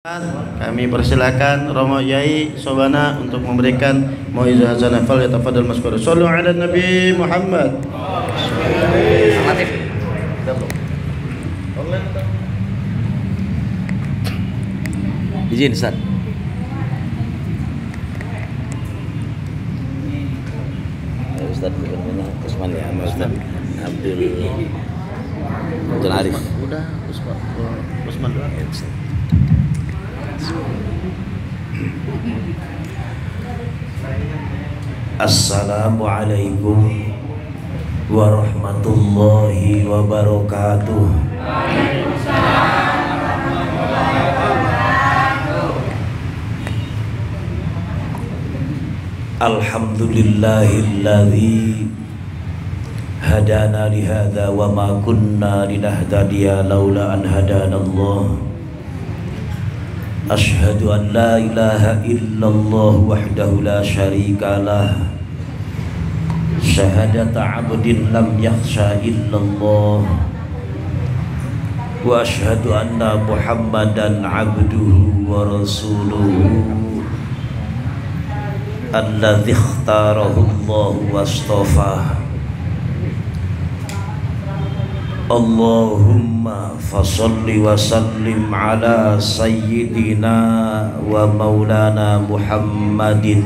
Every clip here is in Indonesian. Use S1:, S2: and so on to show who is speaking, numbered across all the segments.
S1: Kami persilakan Romo Yai Sobana untuk memberikan mauizah azan fal yatafadhal maskur. Shallu ala Nabi Muhammad.
S2: Izin Ustaz. Ustaz namanya Usman ya, Ustaz Abdul Arif.
S1: Udah Usman doang.
S2: Assalamualaikum warahmatullahi wabarakatuh. Alhamdulillahilladzi hadana lihadza wa ma kunna linahtadiya laula an hadanallah. Asyhadu an la ilaha illallah wahdahu la syarika lah. Syahadata abdin lam yakhsha illallah. Wa asyhadu anna Muhammadan abduhu wa rasuluhu alladzi ikhtarahu Allah wastafah. Allahumma fasalli wa sallim ala sayyidina wa maulana Muhammadin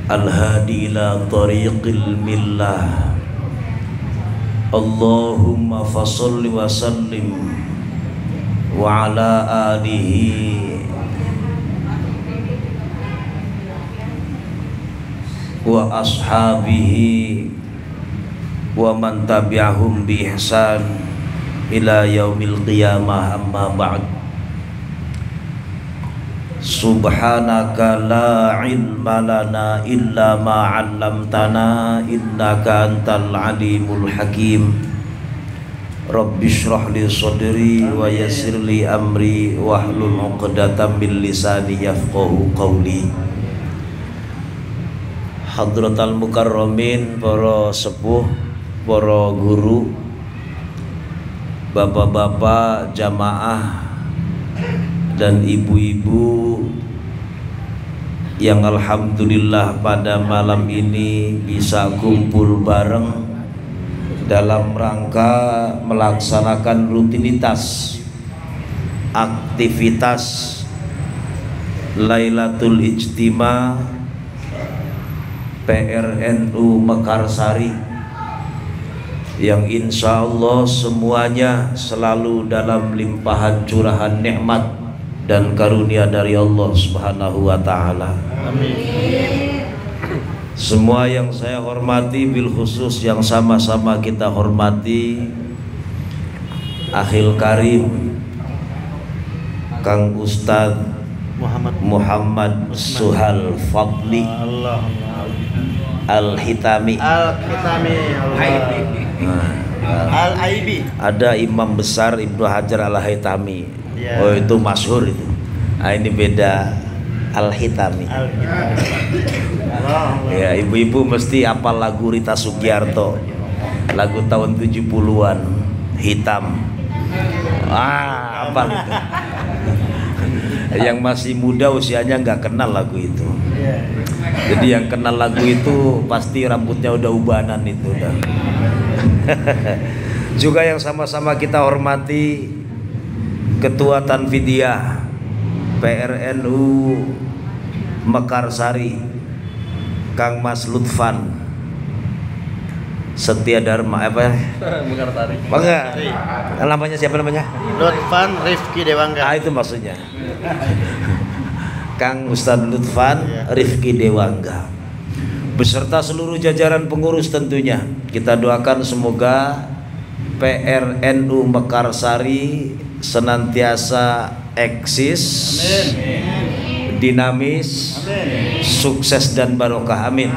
S2: al-hadi ila tariqil millah. Allahumma fasalli wa sallim wa ala alihi wa ashabihi wa man tabi'ahum bi ihsan ila yaumil qiyamah, amma ba'd. Subhanaka la ilma lana illa ma 'allamtana innaka antal alimul hakim. Rabbi shrah li sadri wa yassir li amri wahlul 'uqdatam min lisani yafqahu qawli. Hadratal mukarramin, para sepuh, para guru, bapak-bapak jamaah dan ibu-ibu yang alhamdulillah pada malam ini bisa kumpul bareng dalam rangka melaksanakan rutinitas aktivitas Lailatul Ijtima PRNU Mekarsari, yang insya Allah semuanya selalu dalam limpahan curahan nikmat dan karunia dari Allah Subhanahu wa Ta'ala. Amin. Semua yang saya hormati, bil khusus yang sama-sama kita hormati Akhil Karim Kang Ustadz Muhammad Suhal Fadli Al-Hitami Al-Aibi. Ada imam besar Ibnu Hajar Al-Hitami. Oh, itu masyhur itu. Nah, ini beda Al-Hitami. Ya, ibu-ibu mesti apal lagu Rita Sugiarto, lagu tahun 70-an, Hitam. Apal itu. Yang masih muda usianya nggak kenal lagu itu. Jadi yang kenal lagu itu pasti rambutnya udah ubanan itu udah. Juga yang sama-sama kita hormati Ketua Tanfidiyah PRNU Mekarsari Kang Mas Lutfan Setia Dharma Mekarsari. Bangga. Namanya siapa namanya?
S1: Lutfan Rifki Dewangga.
S2: Itu maksudnya. Kang Ustadz Lutfan Rifki Dewangga beserta seluruh jajaran pengurus tentunya. Kita doakan semoga PRNU Mekarsari senantiasa eksis, dinamis, sukses dan barokah. Amin.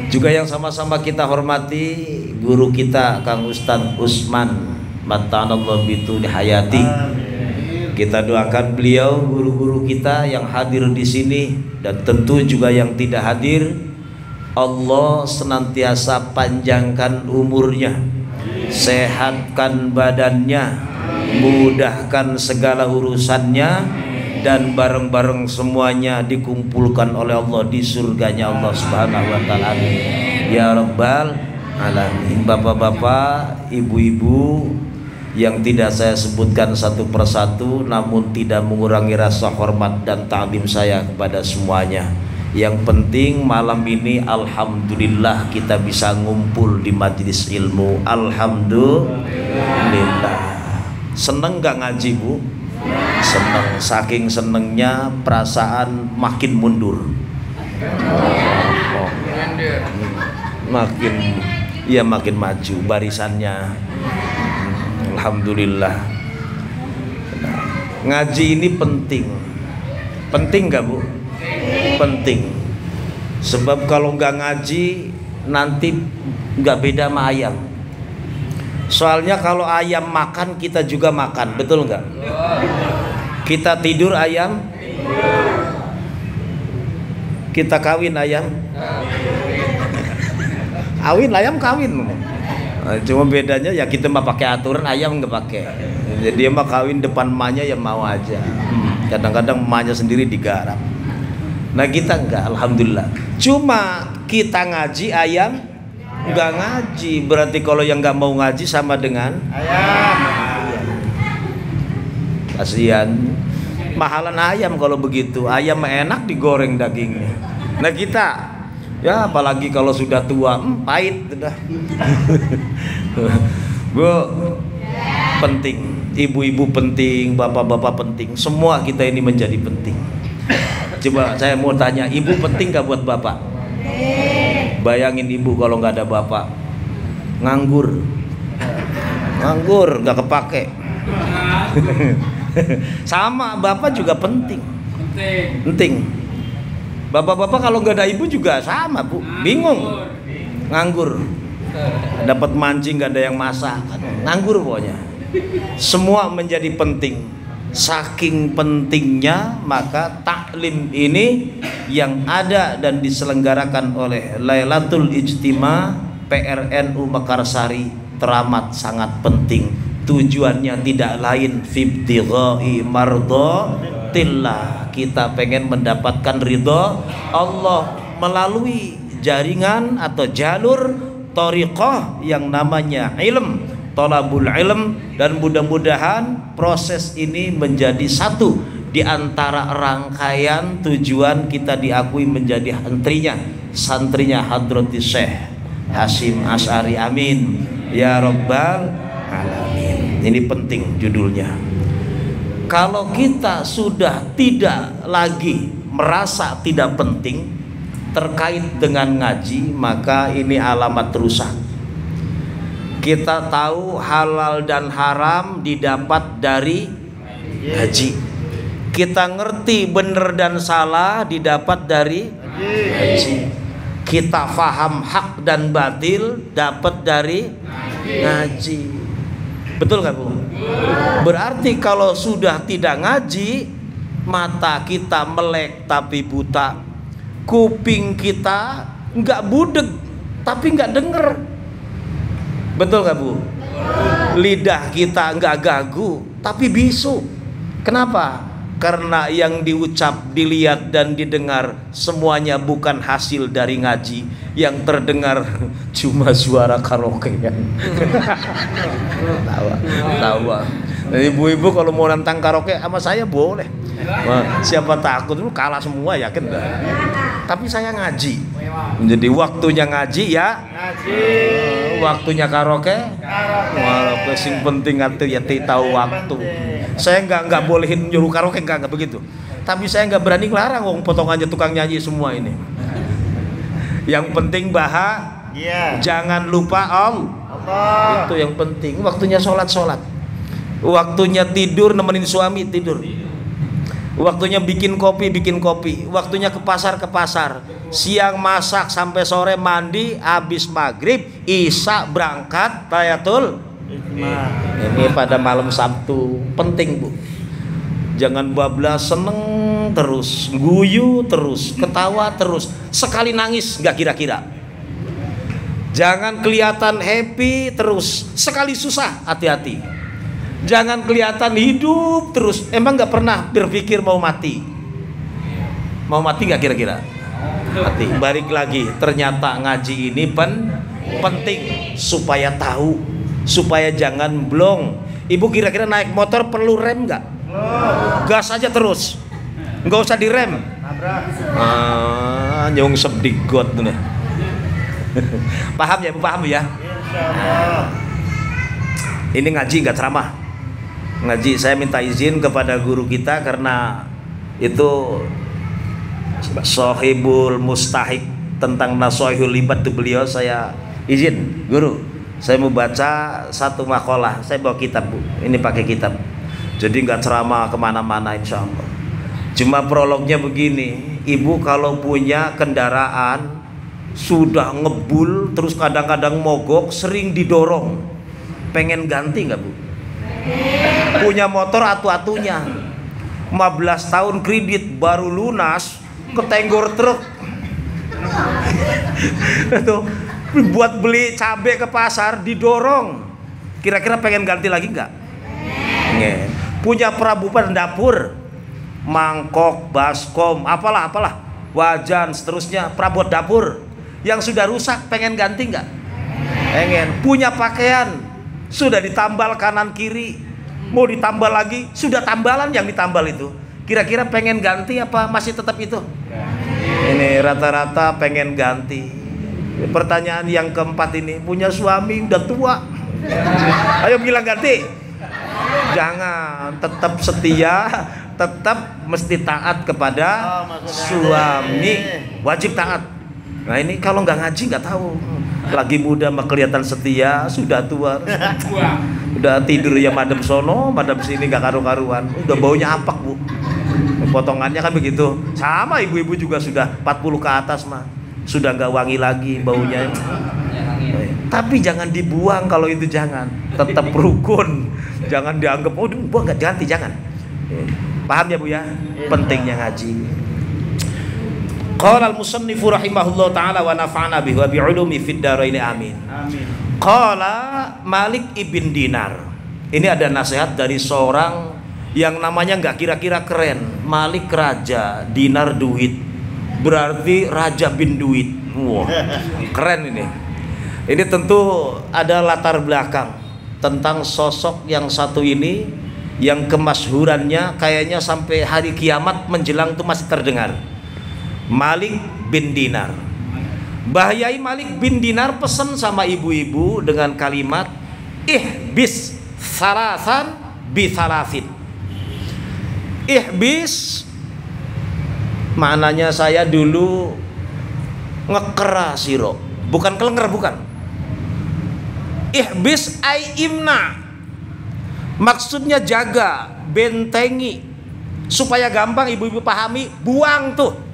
S2: Juga yang sama-sama kita hormati guru kita Kang Ustadz Usman Matanallah bitu hayati. Kita doakan beliau, guru-guru kita yang hadir di sini dan tentu juga yang tidak hadir, Allah senantiasa panjangkan umurnya, sehatkan badannya, mudahkan segala urusannya, dan bareng-bareng semuanya dikumpulkan oleh Allah di surganya Allah Subhanahu wa taala. Ya Rabbal alamin. Bapak-bapak, ibu-ibu yang tidak saya sebutkan satu persatu, namun tidak mengurangi rasa hormat dan ta'zim saya kepada semuanya. Yang penting malam ini alhamdulillah kita bisa ngumpul di majelis ilmu. Alhamdulillah. Seneng gak ngaji, Bu? Seneng. Saking senengnya perasaan makin mundur. Makin maju barisannya. Alhamdulillah. Ngaji ini penting. Penting gak, Bu? Penting. Sebab kalau nggak ngaji nanti nggak beda sama ayam. Soalnya kalau ayam makan kita juga makan, betul nggak? Kita tidur ayam, kita kawin ayam, ayam kawin. Cuma bedanya ya kita mah pakai aturan, ayam nggak pakai. Jadi dia mah kawin depan emaknya ya mau aja. Kadang-kadang emaknya sendiri digarap. Nah kita enggak, alhamdulillah. Cuma kita ngaji, ayam enggak ngaji. Berarti kalau yang enggak mau ngaji sama dengan ayam. Kasihan. Mahalan ayam kalau begitu. Ayam enak digoreng dagingnya. Nah kita, ya apalagi kalau sudah tua, pahit sudah. Bu, penting. Ibu-ibu penting, bapak-bapak penting. Semua kita ini menjadi penting. Coba saya mau tanya, ibu penting gak buat bapak? Bayangin ibu kalau nggak ada bapak, nganggur, nggak kepake. Sama bapak juga penting. Bapak-bapak kalau nggak ada ibu juga sama, Bu, bingung, nganggur. Dapat mancing nggak ada yang masak, nganggur pokoknya. Semua menjadi penting. Saking pentingnya maka taklim ini yang ada dan diselenggarakan oleh Lailatul Ijtima PRNU Mekarsari teramat sangat penting. Tujuannya tidak lain fibtighai mardhatillah. Kita pengen mendapatkan ridho Allah melalui jaringan atau jalur thariqah yang namanya ilm, thalabul ilm, dan mudah-mudahan proses ini menjadi satu di antara rangkaian tujuan kita diakui menjadi santrinya Hadrati Syekh Hasyim Asy'ari. Amin ya Rabbal alamin. Ini penting judulnya. Kalau kita sudah tidak lagi merasa tidak penting terkait dengan ngaji, maka ini alamat rusak. Kita tahu halal dan haram didapat dari ngaji. Kita ngerti benar dan salah didapat dari ngaji. Kita faham hak dan batil dapat dari ngaji. Betul kan, Bu? Berarti kalau sudah tidak ngaji, mata kita melek tapi buta, kuping kita nggak budeg tapi nggak denger. Betul gak, Bu? Lidah kita nggak gagu tapi bisu. Kenapa? Karena yang diucap, dilihat dan didengar semuanya bukan hasil dari ngaji. Yang terdengar cuma suara karaokean. Tawa. Dan ibu-ibu kalau mau nantang karaoke sama saya boleh. Wah, siapa takut, lu kalah semua, yakin dah. Tapi saya ngaji. Jadi waktunya ngaji ya ngaji. Waktunya karaoke sing penting ya tahu waktu. Saya nggak bolehin nyuruh karaoke, nggak begitu. Tapi saya nggak berani ngelarang, wong potongannya tukang nyanyi semua ini. Yang penting jangan lupa Allah. Itu yang penting. Waktunya sholat, waktunya tidur nemenin suami tidur, waktunya bikin kopi. Waktunya ke pasar. Siang masak sampai sore mandi, habis maghrib isya berangkat tayatul. Ini pada malam Sabtu penting, Bu. Jangan bablas, seneng terus, guyu terus, ketawa terus, sekali nangis nggak kira-kira. Jangan kelihatan happy terus, sekali susah hati-hati. Jangan kelihatan hidup terus. Emang nggak pernah berpikir mau mati? Mau mati nggak kira-kira? Mati. Balik lagi, ternyata ngaji ini penting supaya tahu, supaya jangan blong. Ibu kira-kira naik motor perlu rem nggak? Gas aja terus, nggak usah direm. Nyung sebdigot nih. Paham ya, Bu? Paham ya? Ini ngaji nggak ceramah. Ngaji, saya minta izin kepada guru kita karena itu Sohibul Mustahik tentang Nasoihul Libat itu beliau. Saya izin, guru, saya mau baca satu makalah. Saya bawa kitab, Bu. Ini pakai kitab. Jadi nggak ceramah kemana-mana, insya Allah. Cuma prolognya begini, ibu kalau punya kendaraan sudah ngebul, terus kadang-kadang mogok, sering didorong, pengen ganti nggak, Bu? Punya motor atu-atunya 15 tahun kredit baru lunas, ketenggor truk. Itu buat beli cabai ke pasar didorong. Kira-kira pengen ganti lagi nggak? Punya perabotan dapur, mangkok, baskom, apalah, wajan, seterusnya, perabot dapur yang sudah rusak, pengen ganti nggak? Pengen. Punya pakaian sudah ditambal kanan kiri, mau ditambal lagi, sudah tambalan yang ditambal itu. Kira-kira pengen ganti apa masih tetap itu? Ini rata-rata pengen ganti. Pertanyaan yang keempat ini, punya suami udah tua, ayo bilang ganti. Jangan, tetap setia, tetap mesti taat kepada suami, wajib taat. Nah ini kalau nggak ngaji nggak tahu. Lagi muda mah kelihatan setia, sudah tua udah tidur ya madem sono, madem sini nggak karu-karuan, udah baunya apak, Bu. Potongannya kan begitu. Sama ibu-ibu juga sudah 40 ke atas mah sudah nggak wangi lagi baunya. Tapi jangan dibuang kalau itu, jangan. Tetap rukun. Jangan dianggap oh buang nggak, ganti, jangan. Paham ya, Bu ya? Pentingnya ngaji. Qala al-musannifu rahimahullah ta'ala wa nafa'ana bihi wa bi'ulumi fid dharain amin. Amin. Qala Malik ibn Dinar. Ini ada nasihat dari seorang yang namanya nggak kira-kira keren. Malik raja, Dinar duit. Berarti raja bin duit. Wah, keren ini. Ini tentu ada latar belakang tentang sosok yang satu ini yang kemasyhurannya kayaknya sampai hari kiamat menjelang itu masih terdengar. Malik bin Dinar. Bahayai Malik bin Dinar pesan sama ibu-ibu dengan kalimat ihbis salasan bi salasin. Ihbis maknanya saya dulu ngekera siro, bukan kelenger, bukan. Ihbis ai imna, maksudnya jaga, bentengi, supaya gampang ibu-ibu pahami, buang tuh.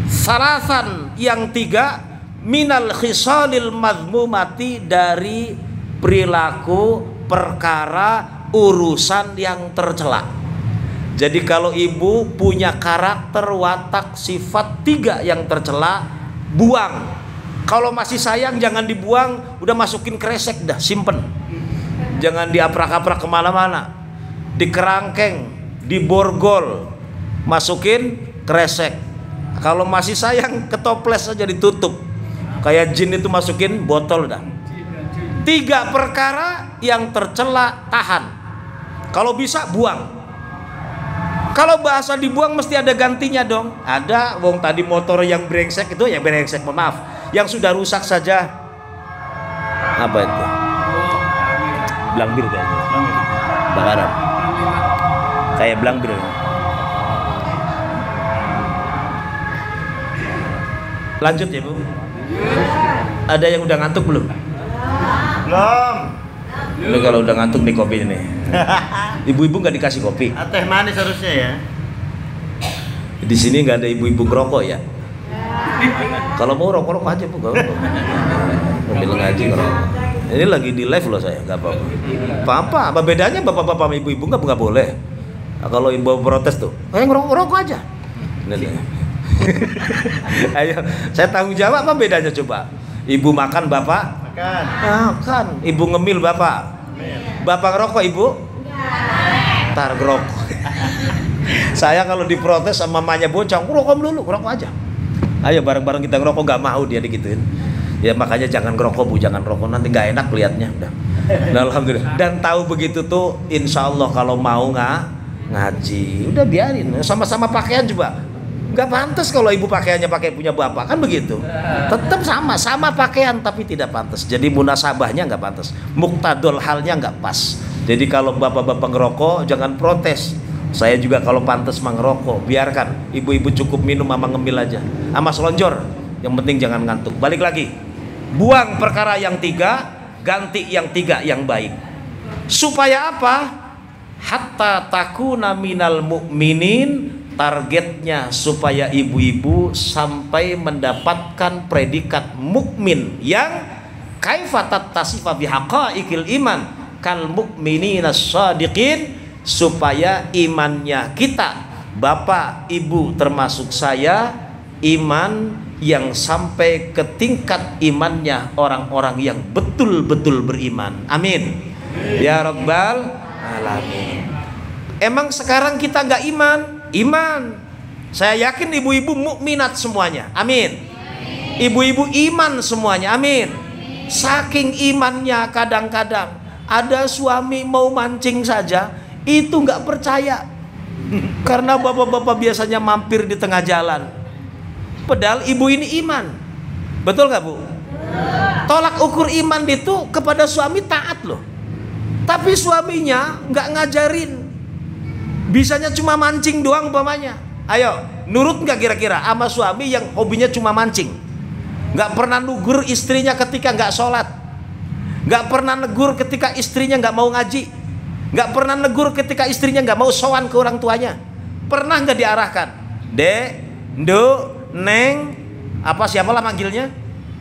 S2: Salasan yang tiga, minal khisalil mazmumati, dari perilaku, perkara, urusan yang tercela. Jadi kalau ibu punya karakter, watak, sifat tiga yang tercela, buang. Kalau masih sayang jangan dibuang, udah masukin kresek dah, simpen. Jangan diaprak-aprak kemana-mana, dikerangkeng, diborgol, masukin kresek. Kalau masih sayang, ketoples saja ditutup. Kayak jin itu masukin botol dah. Tiga perkara yang tercela tahan. Kalau bisa buang. Kalau bahasa dibuang mesti ada gantinya dong. Ada, wong tadi motor yang brengsek itu ya brengsek, maaf. Yang sudah rusak saja. Apa itu? Blambir kayaknya. Bakaran. Kayak blambir. Lanjut ya, Bu. Ada yang udah ngantuk belum?
S1: Belum.
S2: Ini kalau udah ngantuk nih kopi ini. Ibu-ibu nggak dikasih kopi.
S1: Teh manis harusnya ya.
S2: Di sini nggak ada ibu-ibu ngerokok ya. Kalau mau rokok aja, Bu. Sambil ngaji kalau. Ini lagi di live loh saya, nggak apa-apa. Apa bedanya bapak-bapak sama ibu-ibu nggak boleh? Nah, kalau ibu protes tuh, ngerokok aja. Ini. Ayo, saya tanggung jawab. Apa bedanya coba? Ibu makan, bapak makan. Ibu ngemil, bapak Bapak ngerokok, Ibu? Tar ngerokok. Saya kalau diprotes sama mamanya bocah, ngerokok dulu, ngerokok aja. Ayo bareng-bareng kita ngerokok, nggak mau dia digituin. Ya makanya jangan ngerokok Bu, jangan ngerokok, nanti nggak enak liatnya. Udah. Nah, alhamdulillah. Dan tahu begitu tuh, insya Allah kalau mau ngaji, udah biarin. Sama-sama pakaian juga. Nggak pantas kalau ibu pakaiannya pakai punya bapak, kan begitu. Tetap sama pakaian tapi tidak pantas. Jadi munasabahnya nggak pantas, muktadul halnya nggak pas. Jadi kalau bapak-bapak ngerokok jangan protes. Saya juga kalau pantas ngerokok, biarkan ibu-ibu cukup minum sama ngemil aja, sama selonjor. Yang penting jangan ngantuk. Balik lagi, buang perkara yang 3, ganti yang 3 yang baik. Supaya apa? Hatta takuna minal mu'minin. Targetnya supaya ibu-ibu sampai mendapatkan predikat mukmin yang kaifatat tasifa bihaqaiqil iman kal mu'minina shadiqin, supaya imannya kita, bapak, ibu termasuk saya, iman yang sampai ke tingkat imannya orang-orang yang betul-betul beriman. Amin ya rabbal alamin. Emang sekarang kita nggak iman, saya yakin ibu-ibu mukminat semuanya, amin. Ibu-ibu iman semuanya, amin. Saking imannya kadang-kadang ada suami mau mancing saja itu nggak percaya, karena bapak-bapak biasanya mampir di tengah jalan. Padahal ibu ini iman, betul nggak Bu? Tolak ukur iman itu kepada suami taat loh, tapi suaminya nggak ngajarin. Bisanya cuma mancing doang umpamanya. Ayo, nurut nggak kira-kira sama suami yang hobinya cuma mancing? Nggak pernah negur istrinya ketika nggak sholat, nggak pernah negur ketika istrinya nggak mau ngaji, nggak pernah negur ketika istrinya nggak mau sowan ke orang tuanya. Pernah nggak diarahkan? Dek, Nduk, Neng, apa siapalah manggilnya?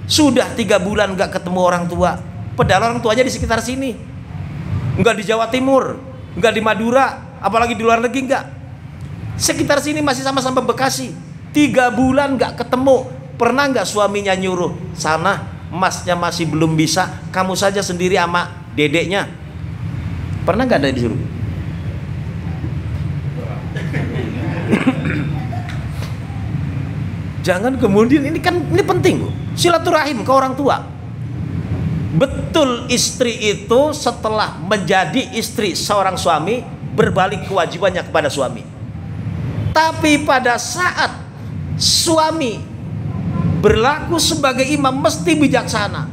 S2: Sudah 3 bulan nggak ketemu orang tua. Padahal orang tuanya di sekitar sini, nggak di Jawa Timur, nggak di Madura, apalagi di luar negeri enggak. Sekitar sini masih sama-sama Bekasi. 3 bulan enggak ketemu. Pernah enggak suaminya nyuruh, sana masnya masih belum bisa, kamu saja sendiri sama dedeknya? Pernah enggak ada disuruh? Jangan kemudian, ini penting Bu, silaturahim ke orang tua. Betul, istri itu setelah menjadi istri seorang suami berbalik kewajibannya kepada suami. Tapi pada saat suami berlaku sebagai imam mesti bijaksana.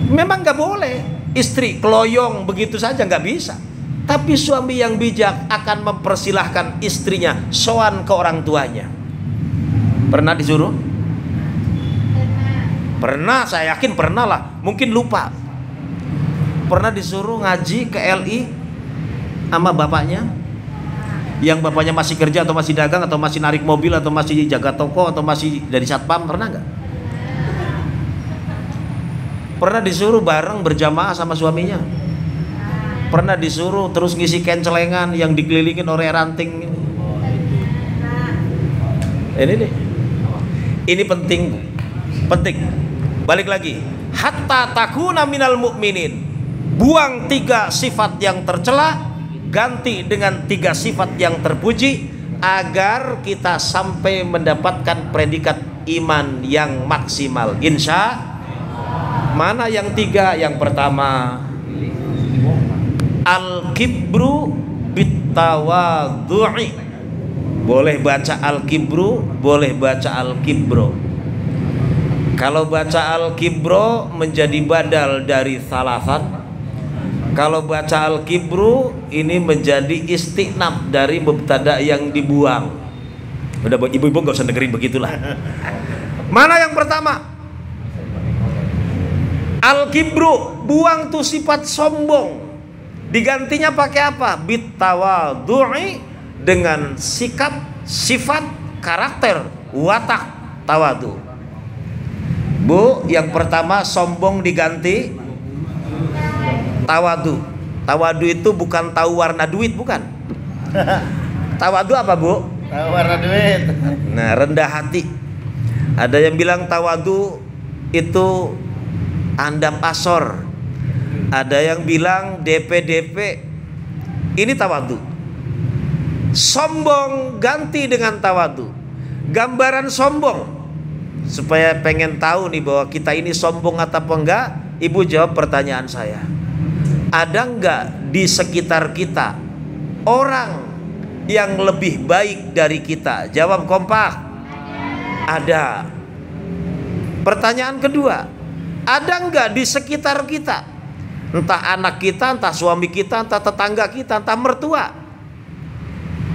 S2: Memang nggak boleh istri keloyong begitu saja, nggak bisa. Tapi suami yang bijak akan mempersilahkan istrinya sowan ke orang tuanya. Pernah disuruh? Pernah, saya yakin pernah lah. Mungkin lupa. Pernah disuruh ngaji ke LI sama bapaknya, yang bapaknya masih kerja atau masih dagang atau masih narik mobil atau masih jaga toko atau masih dari satpam. Pernah nggak? Pernah disuruh bareng berjamaah sama suaminya. Pernah disuruh terus ngisi kencelengan yang dikelilingin oleh ranting. Ini deh, ini penting, penting. Balik lagi, hatta takuna minal mu'minin. Buang 3 sifat yang tercela, ganti dengan 3 sifat yang terpuji, agar kita sampai mendapatkan predikat iman yang maksimal. Insya mana yang 3? Yang pertama, al-kibru bitawadhu'i. Boleh baca al-kibru, boleh baca al-kibro. Kalau baca al-kibro menjadi badal dari salasan. Kalau baca al-kibru ini menjadi istinab dari mubtada yang dibuang. Udah ibu-ibu gak usah dengerin begitulah. Mana yang pertama? Al-kibru, buang tuh sifat sombong. Digantinya pakai apa? Bitawadhu'i, dengan sikap, sifat, karakter, watak tawadu. Bu, yang pertama sombong diganti tawadu. Tawadu itu bukan tahu warna duit, bukan. Tawadu apa Bu?
S1: Tahu warna duit.
S2: Nah, rendah hati. Ada yang bilang tawadu itu andam asor. Ada yang bilang DP-DP ini tawadu. Sombong ganti dengan tawadu. Gambaran sombong. Supaya pengen tahu nih bahwa kita ini sombong atau enggak, ibu jawab pertanyaan saya. Ada enggak di sekitar kita orang yang lebih baik dari kita? Jawab kompak. Ada. Pertanyaan kedua, ada enggak di sekitar kita, entah anak kita, entah suami kita, entah tetangga kita, entah mertua,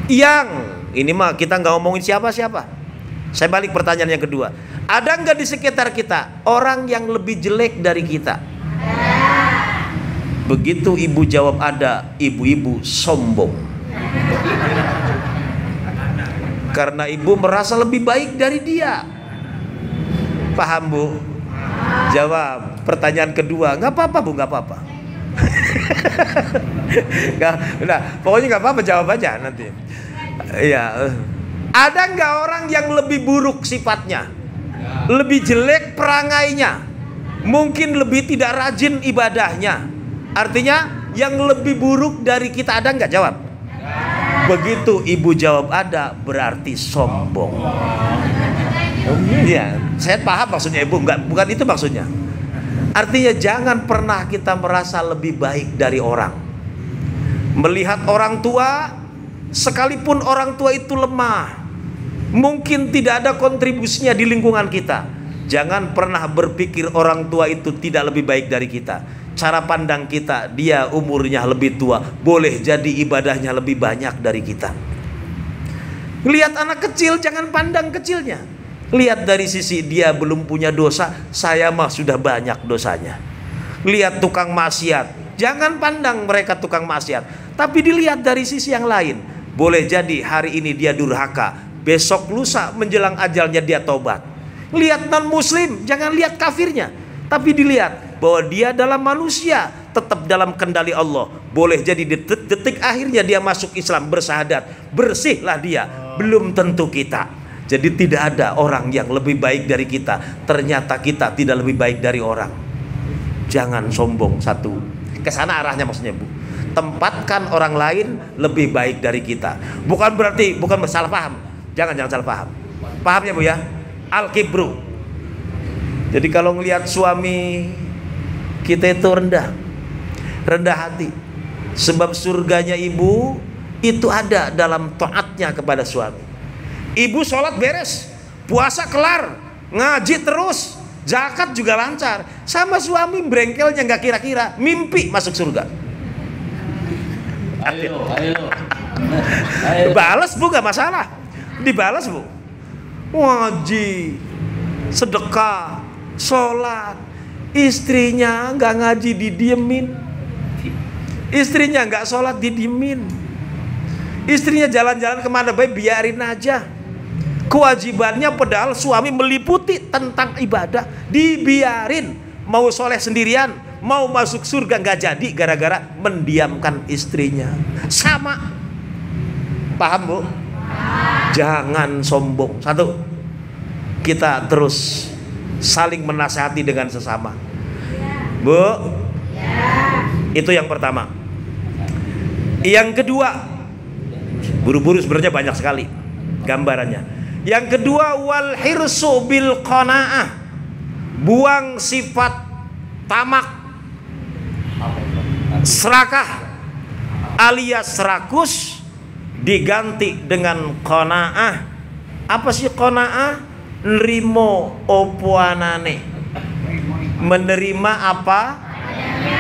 S2: yang ini mah kita nggak ngomongin siapa-siapa. Saya balik pertanyaan yang kedua, ada nggak di sekitar kita orang yang lebih jelek dari kita? Begitu ibu jawab ada, ibu-ibu sombong. Karena ibu merasa lebih baik dari dia. Paham bu? Jawab pertanyaan kedua. Nggak apa-apa bu, nggak apa-apa. Nah, pokoknya nggak apa-apa, jawab aja nanti. Iya. Ada nggak orang yang lebih buruk sifatnya, lebih jelek perangainya, mungkin lebih tidak rajin ibadahnya? Artinya yang lebih buruk dari kita ada nggak? Jawab. Begitu ibu jawab ada, berarti sombong. Iya, saya paham maksudnya ibu, bukan itu maksudnya. Artinya jangan pernah kita merasa lebih baik dari orang. Melihat orang tua, sekalipun orang tua itu lemah, mungkin tidak ada kontribusinya di lingkungan kita, jangan pernah berpikir orang tua itu tidak lebih baik dari kita. Cara pandang kita, dia umurnya lebih tua, boleh jadi ibadahnya lebih banyak dari kita. Lihat anak kecil, jangan pandang kecilnya. Lihat dari sisi dia belum punya dosa, saya mah sudah banyak dosanya. Lihat tukang maksiat, jangan pandang mereka tukang maksiat, tapi dilihat dari sisi yang lain. Boleh jadi hari ini dia durhaka, besok lusa menjelang ajalnya dia tobat. Lihat non muslim, jangan lihat kafirnya, tapi dilihat bahwa dia dalam manusia, tetap dalam kendali Allah. Boleh jadi detik akhirnya dia masuk Islam, bersahadat, bersihlah dia. Belum tentu kita. Jadi tidak ada orang yang lebih baik dari kita. Ternyata kita tidak lebih baik dari orang. Jangan sombong. Satu, kesana arahnya maksudnya bu. Tempatkan orang lain lebih baik dari kita. Bukan berarti, bukan salah paham. Jangan salah paham. Pahamnya bu ya. Al-kibru. Jadi kalau ngelihat suami kita itu rendah hati. Sebab surganya ibu itu ada dalam taatnya kepada suami. Ibu sholat beres, puasa kelar, ngaji terus, zakat juga lancar. Sama suami brengkelnya nggak kira-kira, mimpi masuk surga. Ayo. Balas bu, nggak masalah, dibalas bu. Ngaji, sedekah, sholat, istrinya nggak ngaji didiemin, istrinya nggak sholat didiemin, istrinya jalan-jalan kemana baik biarin aja. Kewajibannya padahal suami meliputi tentang ibadah, dibiarin. Mau soleh sendirian, mau masuk surga nggak jadi gara-gara mendiamkan istrinya. Sama. Paham bu? Jangan sombong. Satu, kita terus saling menasihati dengan sesama. Bu, itu yang pertama. Yang kedua, buru-buru sebenarnya banyak sekali gambarannya. Yang kedua, wal hirsu bil qanaah, buang sifat tamak, serakah alias rakus, diganti dengan qanaah. Apa sih qanaah? Nrimo opuanane, menerima apa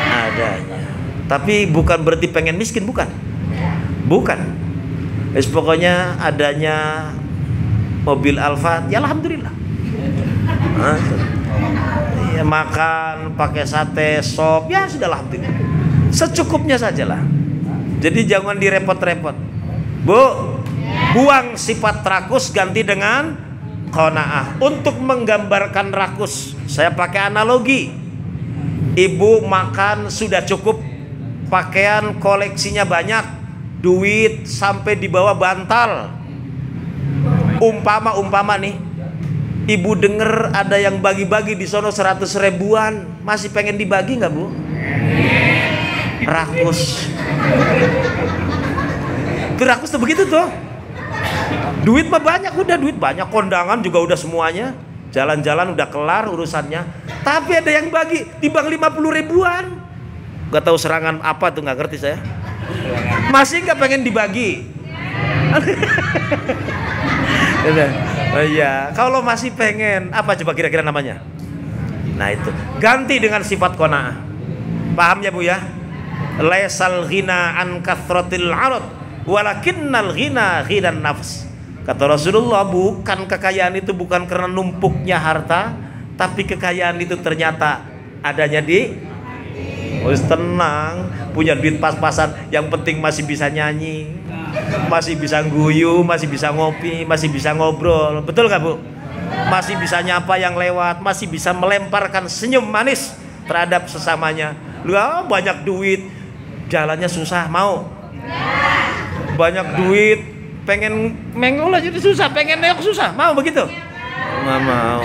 S2: adanya. Tapi bukan berarti pengen miskin, bukan. Pokoknya adanya mobil Alfa, ya alhamdulillah. Ya, makan pakai sate, sop, ya sudah alhamdulillah. Secukupnya sajalah. Jadi jangan direpot-repot. Bu, buang sifat rakus, ganti dengan qanaah. Untuk menggambarkan rakus, saya pakai analogi. Ibu makan sudah cukup, pakaian koleksinya banyak, duit sampai di bawah bantal. Umpama nih, ibu denger ada yang bagi-bagi di sono 100 ribuan, masih pengen dibagi nggak bu? rakus. Rakus tuh begitu tuh. Duit mah banyak, udah duit banyak, kondangan juga udah semuanya, jalan-jalan udah kelar urusannya. Tapi ada yang bagi di bank 50 ribuan. Gak tahu serangan apa tuh, nggak ngerti saya. Masih nggak pengen dibagi? Oh iya, kalau masih pengen, apa coba kira-kira namanya? Nah itu, ganti dengan sifat qanaah. Paham ya Bu ya? Laisal ghina an kathratil arad, walakinnal ghina ghinan nafs. Kata Rasulullah, bukan kekayaan itu bukan karena numpuknya harta, tapi kekayaan itu ternyata adanya di tenang, punya duit pas-pasan, yang penting masih bisa nyanyi, masih bisa guyu, masih bisa ngopi, masih bisa ngobrol. Betul gak Bu? Masih bisa nyapa yang lewat, masih bisa melemparkan senyum manis terhadap sesamanya. Lu banyak duit, jalannya susah, mau? Banyak duit, pengen menggol aja susah, pengen neok susah, mau begitu? Nggak mau.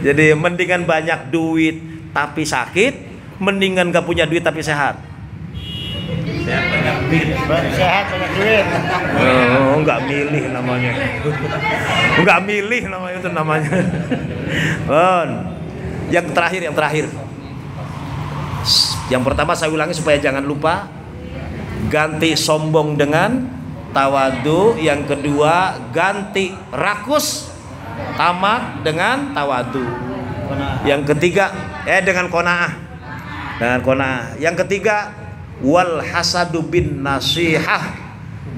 S2: Jadi mendingan banyak duit tapi sakit, mendingan gak punya duit tapi sehat.
S1: Sehat banyak duit. Sehat banyak duit.
S2: Oh, nggak milih namanya. Nggak milih namanya itu namanya. Yang terakhir. Yang pertama saya ulangi supaya jangan lupa. Ganti sombong dengan tawadu. Yang kedua ganti rakus tamak dengan tawadu. Yang ketiga dengan qanaah. Dengan qanaah. Yang ketiga wal hasadu bin nasihah,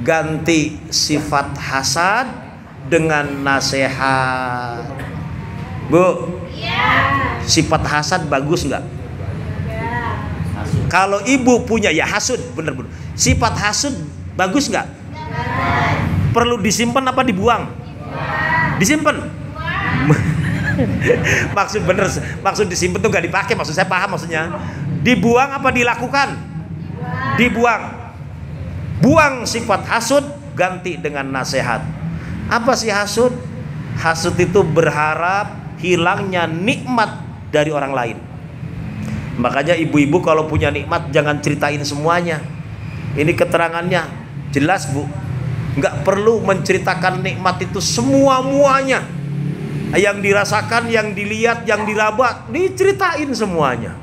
S2: ganti sifat hasad dengan nasihat. Bu, sifat hasad bagus nggak? Kalau ibu punya ya hasud, bener. Sifat hasud bagus nggak? Perlu disimpan apa dibuang? Disimpan. Maksud disimpan tuh nggak dipakai, maksud saya paham maksudnya. Dibuang apa dilakukan? Dibuang. Buang sifat hasud, ganti dengan nasihat. Apa sih hasud? Hasud itu berharap hilangnya nikmat dari orang lain. Makanya ibu-ibu kalau punya nikmat jangan ceritain semuanya. Ini keterangannya jelas Bu. Nggak perlu menceritakan nikmat itu semua-muanya. Yang dirasakan, yang dilihat, yang diraba, diceritain semuanya.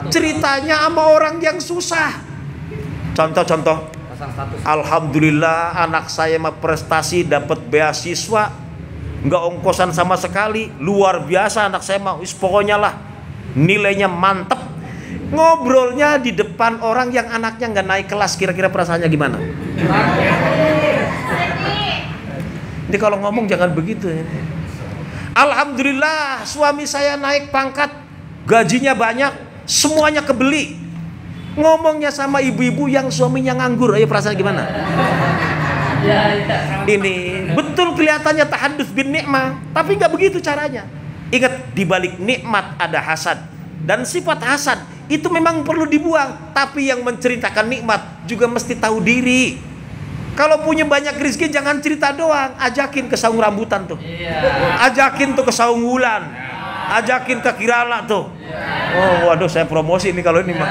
S2: Ceritanya sama orang yang susah. Contoh. Alhamdulillah anak saya mah prestasi dapat beasiswa, nggak ongkosan sama sekali, luar biasa anak saya mah, pokoknya lah nilainya mantep. Ngobrolnya di depan orang yang anaknya nggak naik kelas, kira-kira perasaannya gimana? Ini kalau ngomong jangan begitu ya. Alhamdulillah suami saya naik pangkat, gajinya banyak, semuanya kebeli. Ngomongnya sama ibu-ibu yang suaminya nganggur, ayo perasaan gimana? Ini betul kelihatannya tahadduts bin nikmah, tapi nggak begitu caranya. Ingat, di balik nikmat ada hasad, dan sifat hasad itu memang perlu dibuang. Tapi yang menceritakan nikmat juga mesti tahu diri. Kalau punya banyak rezeki jangan cerita doang, ajakin ke saung rambutan tuh, ajakin tuh ke saung wulan, ajakin ke Kirala tuh. Oh waduh, saya promosi ini kalau ini mah.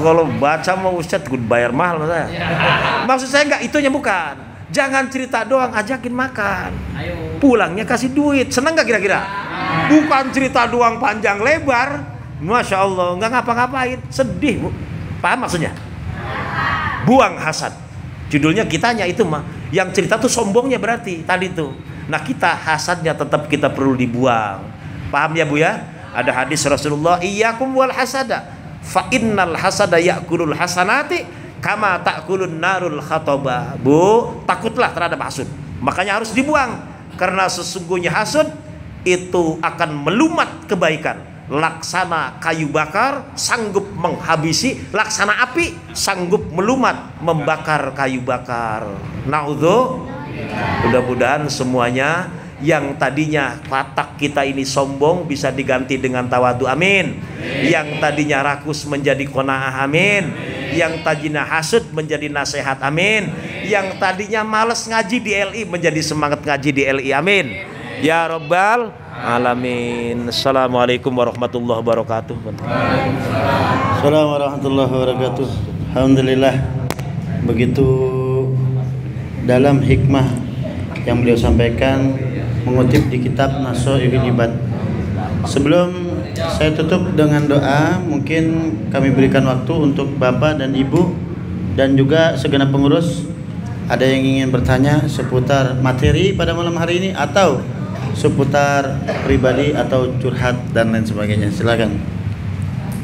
S2: Kalau baca mau Ustadz gue bayar mahal mas saya. Maksud saya enggak, itunya bukan. Jangan cerita doang, ajakin makan. Pulangnya kasih duit. Senang nggak kira-kira? Bukan cerita doang panjang lebar, masya Allah, nggak ngapa-ngapain, sedih Bu. Paham maksudnya? Buang hasad. Judulnya kitanya itu mah. Yang cerita tuh sombongnya berarti tadi tuh. Nah kita hasadnya tetap kita perlu dibuang. Paham ya Bu ya? Ada hadis Rasulullah, iyyakum wal hasada, fa innal hasada ya'kulul hasanati kama ta'kulun narul khataba. Bu, takutlah terhadap hasud. Makanya harus dibuang. Karena sesungguhnya hasud itu akan melumat kebaikan. Laksana kayu bakar sanggup menghabisi, laksana api sanggup melumat membakar kayu bakar. Naudzu, mudah-mudahan semuanya yang tadinya watak kita ini sombong bisa diganti dengan tawadu, amin. Yang tadinya rakus menjadi qanaah, amin. Yang tadinya hasud menjadi nasihat, amin. Yang tadinya malas ngaji di LI menjadi semangat ngaji di LI, amin. ya rabbal alamin. Assalamualaikum warahmatullahi wabarakatuh.
S1: Assalamualaikum warahmatullahi wabarakatuh. Alhamdulillah, begitu dalam hikmah yang beliau sampaikan mengutip di kitab Nasha'ihul Ibad. Sebelum saya tutup dengan doa, mungkin kami berikan waktu untuk Bapak dan Ibu dan juga segenap pengurus. Ada yang ingin bertanya seputar materi pada malam hari ini atau seputar pribadi atau curhat dan lain sebagainya. Silakan.